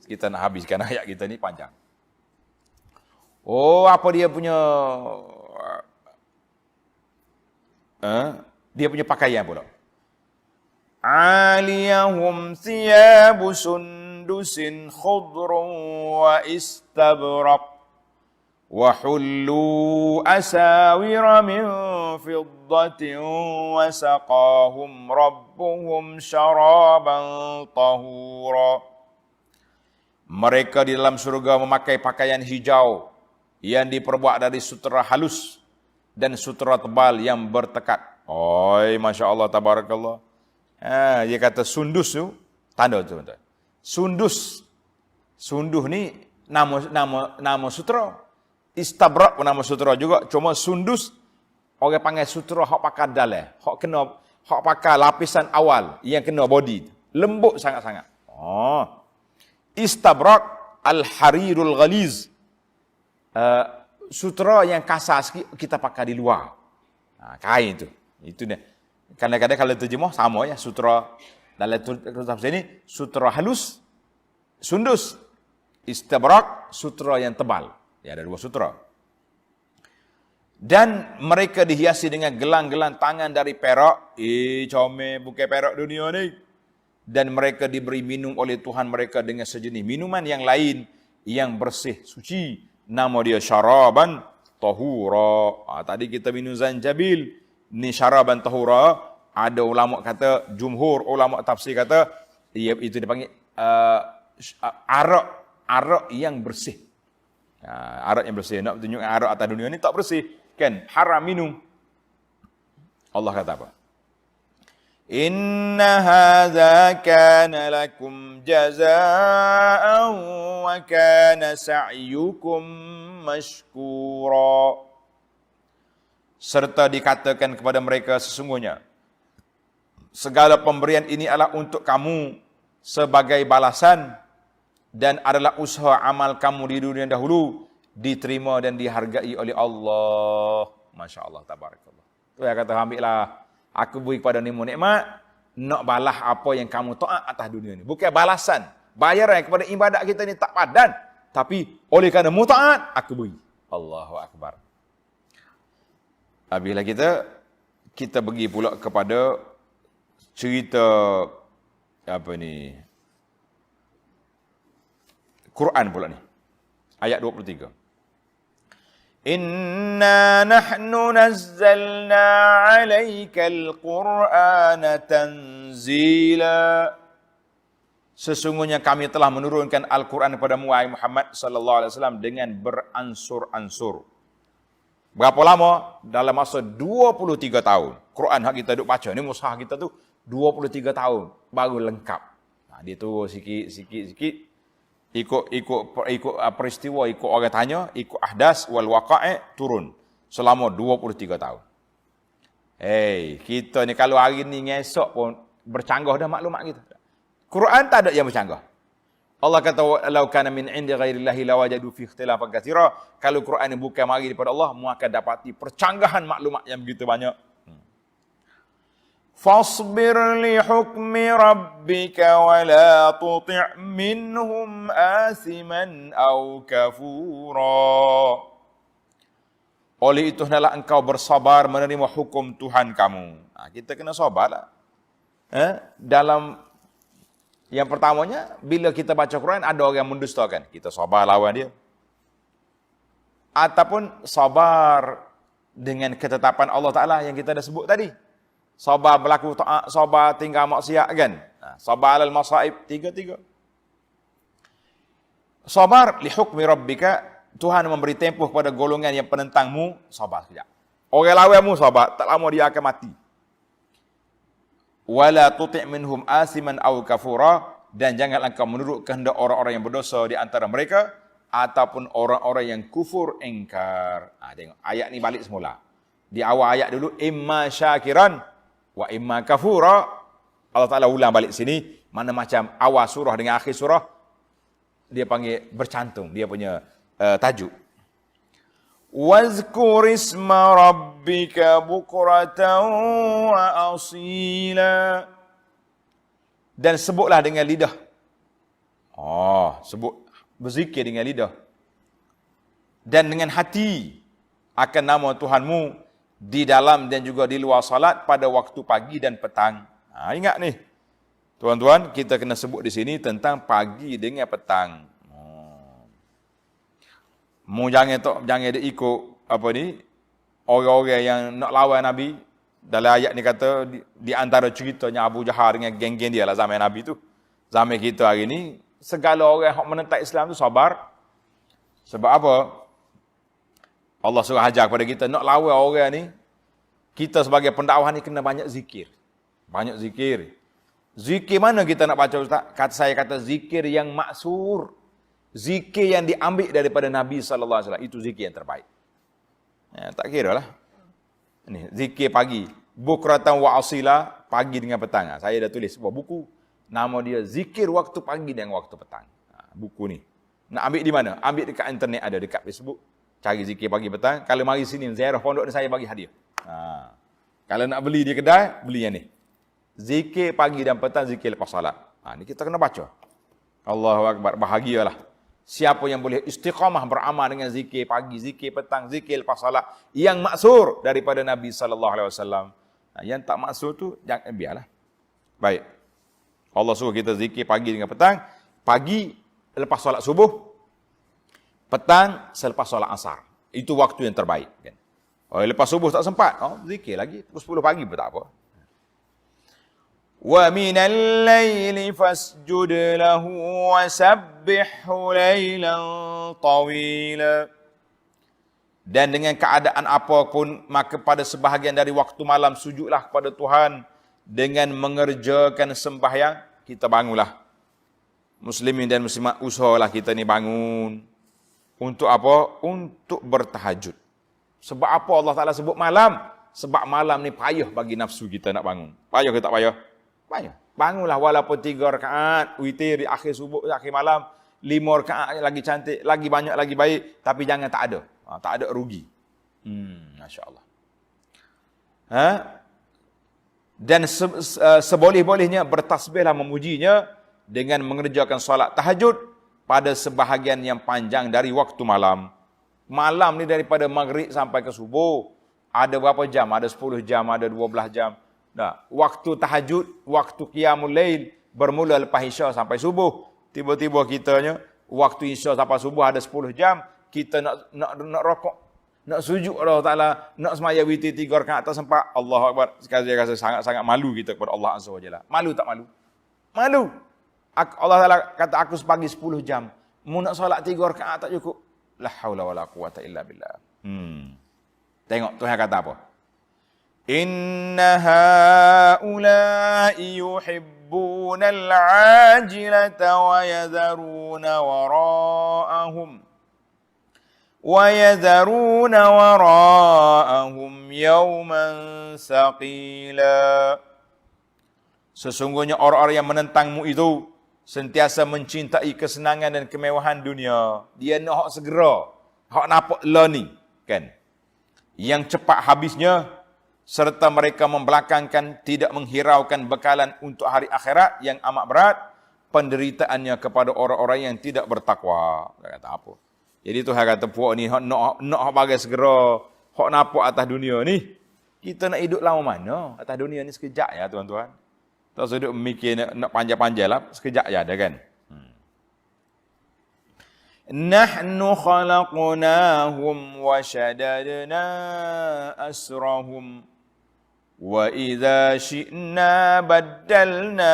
S1: kita nak habiskan ayat kita ni panjang. Apa dia punya pakaian pula. Aliyahum thiyabu sundusin khudrun wa istabraq. وَحُلُّوا أَسَاوِرَ مِنْ فِضَّةٍ وَسَقَاهُمْ رَبُّهُمْ شَرَابًا طَهُورًا. Mereka di dalam surga memakai pakaian hijau yang diperbuat dari sutera halus dan sutera tebal yang bertekad. Oi, Masya Allah, tabarakallah. Dia kata sundus tu, tanda tu. Sundus. Sunduh ni nama sutera. Istabrak pun nama sutera juga. Cuma sundus, orang panggil sutera hak pakai dalam. Hak pakai lapisan awal yang kena body. Lembut sangat-sangat. Istabrak al-harirul ghaliz. Sutera yang kasar sikit kita pakai di luar. Kain tu. Itu dia. Kadang-kadang kalau terjemah sama ya, sutera dalam tafsir ini sutera halus, sundus. Istabrak sutera yang tebal. Ya, ada dua sutera. Dan mereka dihiasi dengan gelang-gelang tangan dari perak. Comel bukan perak dunia ni. Dan mereka diberi minum oleh Tuhan mereka dengan sejenis minuman yang lain yang bersih, suci. Nama dia syaraban tahura. Tadi kita minum zanjabil. Ni syaraban tahura. Ada ulama kata, jumhur ulama tafsir kata, itu dipanggil arak yang bersih. Arak yang bersih. Nak tunjuk arak atas dunia ni tak bersih. Kan? Haram minum. Allah kata apa? Inna hadza kana lakum jazaa'an wa kana sa'yukum mashkura. Serta dikatakan kepada mereka sesungguhnya segala pemberian ini adalah untuk kamu sebagai balasan dan adalah usaha amal kamu di dunia dahulu diterima dan dihargai oleh Allah. Masya Allah, tabarakallah. Tu yang kata, ambillah aku beri kepada nimu nikmat, nak balas apa yang kamu taat atas dunia ni. Bukan balasan, bayaran kepada ibadat kita ni tak padan, tapi oleh kerana mu taat, aku beri. Allahu Akbar. Habislah kita pergi pula kepada cerita apa ni? Quran pula ni. Ayat 23. Inna nahnu nazzalna 'alaikal Qur'ana tanzila. Sesungguhnya kami telah menurunkan Al-Quran kepada Muhammad sallallahu alaihi wasallam dengan beransur-ansur. Berapa lama? Dalam masa 23 tahun. Quran hak kita duk baca ni, mushaf kita tu 23 tahun baru lengkap. Dia turun sikit. Ikut peristiwa, ikut orang tanya, ikut ahdas wal waqa'i turun selama 23 tahun. Kita ni kalau hari ni ngesok pun bercanggah dah maklumat kita. Quran tak ada yang bercanggah. Allah kata law kana min indi ghairillahi lawajadu fi ikhtilafan katsira. Kalau Quran ni bukan mari daripada Allah, mu akan dapati percanggahan maklumat yang begitu banyak. Fasbir li hukmi rabbika wa la tuti' minhum asiman aw kafura. Oleh itu hendaklah engkau bersabar menerima hukum Tuhan kamu. Kita kena sabarlah. Dalam yang pertamanya, bila kita baca Quran ada orang mendustakan, kita sabar lawan dia. Ataupun sabar dengan ketetapan Allah Taala yang kita dah sebut tadi. Sabar berlaku taat, sabar tinggal maksiat kan. Sabar alal masaib, tiga. Sabar li hukmi rabbika, Tuhan memberi tempoh kepada golongan yang penentangmu, sabar sekejap. Orang lawanmu sabar, tak lama dia akan mati. Wala tuti' minhum asiman aw kafura, dan janganlah engkau menurut kehendak orang-orang yang berdosa di antara mereka ataupun orang-orang yang kufur ingkar. Tengok ayat ni balik semula. Di awal ayat dulu imma syakiran wa imma kafura. Allah Taala ulang balik sini, mana macam awal surah dengan akhir surah dia panggil bercantum dia punya tajuk. Wazkur isma rabbika bukratan wa asila. Dan sebutlah dengan lidah. Sebut berzikir dengan lidah. Dan dengan hati akan nama Tuhanmu di dalam dan juga di luar salat pada waktu pagi dan petang. Ingat ni. Tuan-tuan, kita kena sebut di sini tentang pagi dengan petang. Jangan dia ikut apa ni orang-orang yang nak lawan Nabi. Dalam ayat ni kata di antara ceritanya Abu Jahal dengan geng-geng dia lah zaman Nabi tu. Zaman kita hari ni segala orang yang menentang Islam tu sabar. Sebab apa? Allah suruh ajar kepada kita, nak lawan orang ni, kita sebagai pendakwah ni kena banyak zikir. Banyak zikir. Zikir mana kita nak baca Ustaz? Saya kata zikir yang maksur. Zikir yang diambil daripada Nabi SAW. Itu zikir yang terbaik. Tak kira lah. Ni, zikir pagi. Bukratan wa asila, pagi dengan petang. Saya dah tulis sebuah buku. Nama dia Zikir Waktu Pagi dan Waktu Petang. Buku ni. Nak ambil di mana? Ambil dekat internet ada, dekat Facebook. Cari zikir pagi petang. Kalau mari sini, ziarah pondok ni saya bagi hadiah. Kalau nak beli di kedai, beli yang ni. Zikir pagi dan petang, zikir lepas salat. Ni kita kena baca. Allahu Akbar, bahagialah. Siapa yang boleh istiqamah beramal dengan zikir pagi, zikir petang, zikir lepas salat yang maksur daripada Nabi SAW. Yang tak maksur tu, jangan biarlah. Baik. Allah suruh kita zikir pagi dengan petang. Pagi lepas solat subuh. Petang selepas solat asar. Itu waktu yang terbaik. Kan? Lepas subuh tak sempat. Zikir lagi. Pukul 10 pagi pun tak apa. وَمِنَ اللَّيْلِ فَاسْجُدْ لَهُ وَسَبِّحْهُ لَيْلًا طَوِيلًا. Dan dengan keadaan apapun, maka pada sebahagian dari waktu malam sujudlah kepada Tuhan dengan mengerjakan sembahyang. Kita bangunlah. Muslimin dan muslimat, usahalah kita ni bangun. Untuk apa? Untuk bertahajud. Sebab apa Allah Ta'ala sebut malam? Sebab malam ni payah bagi nafsu kita nak bangun. Payah ke tak payah? Payah. Bangunlah walaupun 3 rakaat, witir di akhir subuh, akhir malam, 5 rakaat lagi cantik, lagi banyak, lagi baik. Tapi jangan tak ada. Tak ada rugi. Masya Allah. Dan seboleh-bolehnya bertasbihlah memujinya dengan mengerjakan solat tahajud pada sebahagian yang panjang dari waktu malam. Malam ni daripada maghrib sampai ke subuh. Ada berapa jam? Ada 10 jam, ada 12 jam. Waktu tahajud, waktu qiyamul lail bermula lepas isya sampai subuh. Tiba-tiba kitanya waktu isya sampai subuh ada 10 jam, kita nak rokok, nak sujud Allah Taala, nak semaya witir 3 rakaat tak sempat. Allahu Akbar. Sekali saya rasa sangat-sangat malu kita kepada Allah Azza wa Jalla. Malu tak malu? Malu. Allah Taala kata aku sepagi 10 jam. Mu nak solat 3 rakaat tak cukup. La haula wala quwata illa billah. Tengok Tuhan kata apa? Inna haula'i yuhibbuna al-'ajilata wa yadharuna wara'ahum yawman saqila. Sesungguhnya orang-orang yang menentangmu itu sentiasa mencintai kesenangan dan kemewahan dunia. Dia nak hak segera, hak nampak lah ni, kan? Yang cepat habisnya, serta mereka membelakangkan, tidak menghiraukan bekalan untuk hari akhirat yang amat berat, penderitaannya kepada orang-orang yang tidak bertakwa. Dia kata apa? Jadi Tuhan kata, puak ni nak bagai segera, hak nampak atas dunia ni. Kita nak hidup lama mana? Atas dunia ni sekejap ya tuan-tuan. Tak usah duduk mikir nak panjang-panjang lah, sekejap ya ada kan. Nahnu khalaqnahum wa shadadna asrahum wa idza syi'na baddalna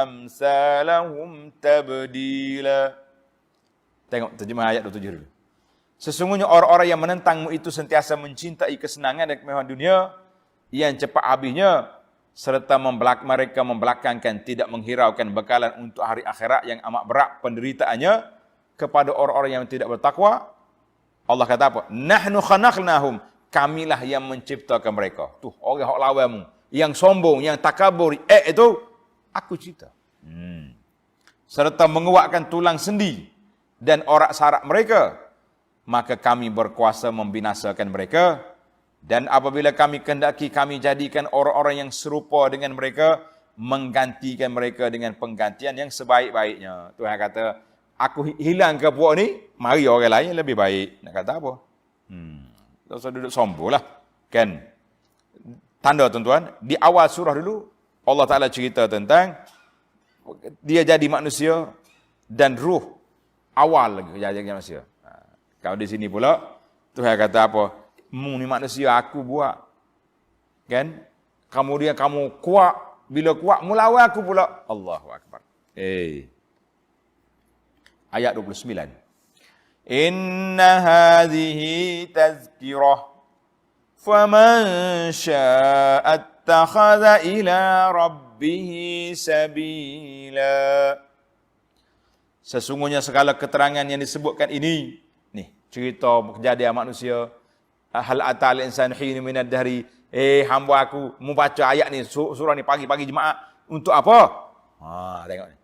S1: amsalahum tabdila. Tengok terjemah ayat 27 dulu. Sesungguhnya orang-orang yang menentangmu itu sentiasa mencintai kesenangan dan kemewahan dunia yang cepat habisnya, serta mereka membelakangkan, tidak menghiraukan bekalan untuk hari akhirat yang amat berat penderitaannya kepada orang-orang yang tidak bertakwa. Allah kata apa? Nahnu khalaqnahum, kamilah yang menciptakan mereka. Tuh, orang hak lawanmu, yang sombong, yang takabur, itu aku cipta. Serta menguatkan tulang sendi dan orak sarak mereka, maka kami berkuasa membinasakan mereka. Dan apabila kami kehendaki, kami jadikan orang-orang yang serupa dengan mereka, menggantikan mereka dengan penggantian yang sebaik-baiknya. Tuhan kata, aku hilang ke puak ni, mari orang lain lebih baik. Nak kata apa? Tak usah duduk sombong lah. Kan? Tanda tuan-tuan, di awal surah dulu, Allah Ta'ala cerita tentang dia jadi manusia dan ruh awal lagi jadi manusia. Kalau di sini pula, Tuhan kata apa? Mu ni manusia aku buat. Kan? Kemudian kamu kuat. Bila kuat, mulawan aku pula. Allahu Akbar. Ayat 29. Inna hadhihi tazkirah faman syaa'a attakhadha ila rabbih sabila. Sesungguhnya segala keterangan yang disebutkan ini, nih, cerita kejadian manusia, hal atal insan hin minad dahri, hamba aku membaca ayat ni, surah ni pagi-pagi jemaah untuk apa? Tengok ni.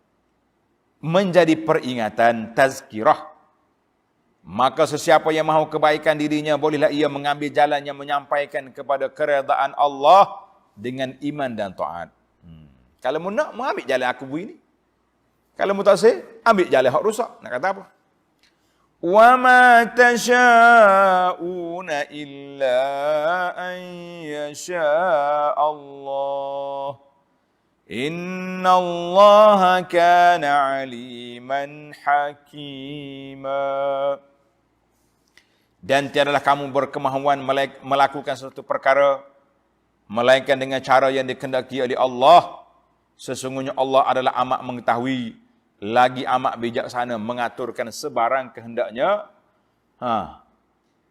S1: Menjadi peringatan, tazkirah. Maka sesiapa yang mahu kebaikan dirinya, bolehlah ia mengambil jalan yang menyampaikan kepada keredaan Allah dengan iman dan taat. Kalau mu nak, ambil jalan aku ini. Kalau mu tak say, ambil jalan hak rusak. Nak kata apa? Wa ma tasha'una illa an yasha Allah. Inna Allah kana aliman hakima. Dan tiadalah kamu berkemahuan melakukan suatu perkara melainkan dengan cara yang dikehendaki oleh Allah. Sesungguhnya Allah adalah amat mengetahui, lagi amat bijaksana mengaturkan sebarang kehendaknya.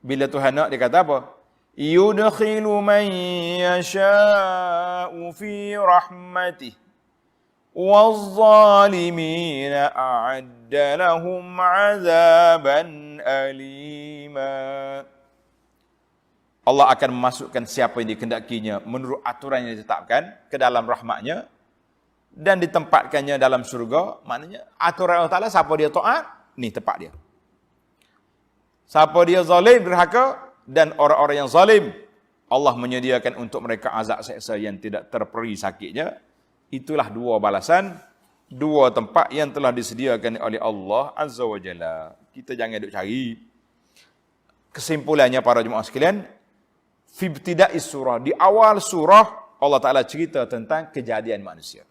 S1: Bila Tuhan nak, dia kata apa? Yudkhilu man yasha'u fi rahmatih waz-zalimina a'adda lahum 'adzaban alima. Allah akan memasukkan siapa yang dikehendakinya menurut aturan yang ditetapkan ke dalam rahmatnya dan ditempatkannya dalam surga. Maknanya aturan Allah Ta'ala, siapa dia taat, ni tempat dia. Siapa dia zalim, derhaka, dan orang-orang yang zalim, Allah menyediakan untuk mereka azab seksa yang tidak terperi sakitnya. Itulah dua balasan, dua tempat yang telah disediakan oleh Allah Azza wa Jalla. Kita jangan duk cari. Kesimpulannya para jemaah sekalian, fi ibtida'is surah, di awal surah Allah Ta'ala cerita tentang kejadian manusia.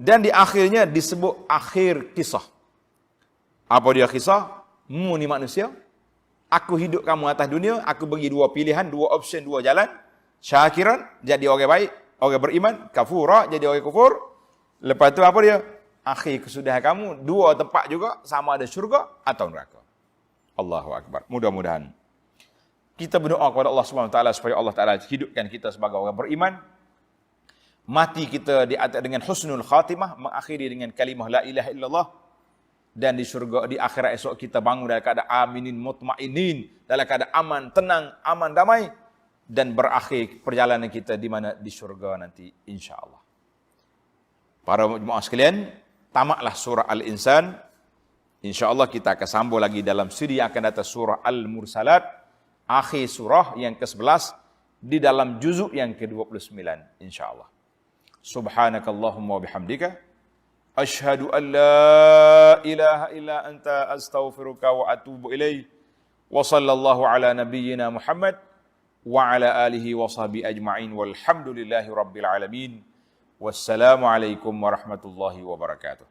S1: Dan di akhirnya disebut akhir kisah. Apa dia kisah? Mu ni manusia, aku hidup kamu atas dunia, aku bagi dua pilihan, dua option, dua jalan. Syakiran, jadi orang baik, orang beriman. Kafura, jadi orang kufur. Lepas tu apa dia? Akhir kesudahan kamu, dua tempat juga, sama ada syurga atau neraka. Allahu Akbar. Mudah-mudahan kita berdoa kepada Allah Subhanahu Wa Taala supaya Allah Taala hidupkan kita sebagai orang beriman. Mati kita dengan husnul khatimah, mengakhiri dengan kalimah la ilaha illallah, dan di syurga di akhirat esok kita bangun dalam keadaan aminin mutmainin, dalam keadaan aman, tenang, aman, damai, dan berakhir perjalanan kita di mana? Di syurga nanti insya-Allah. Para jemaah sekalian, tamatlah surah Al-Insan. Insya-Allah kita akan sambung lagi dalam siri yang akan datang, surah Al-Mursalat, akhir surah yang ke-11 di dalam juzuk yang ke-29 insya-Allah. Subhanakallahumma wa bihamdika asyhadu an la ilaha illa anta astaghfiruka wa atubu ilaik. Wa sallallahu ala nabiyyina Muhammad wa ala alihi wa sahbihi ajma'in walhamdulillahi rabbil alamin. Wassalamu alaikum warahmatullahi wabarakatuh.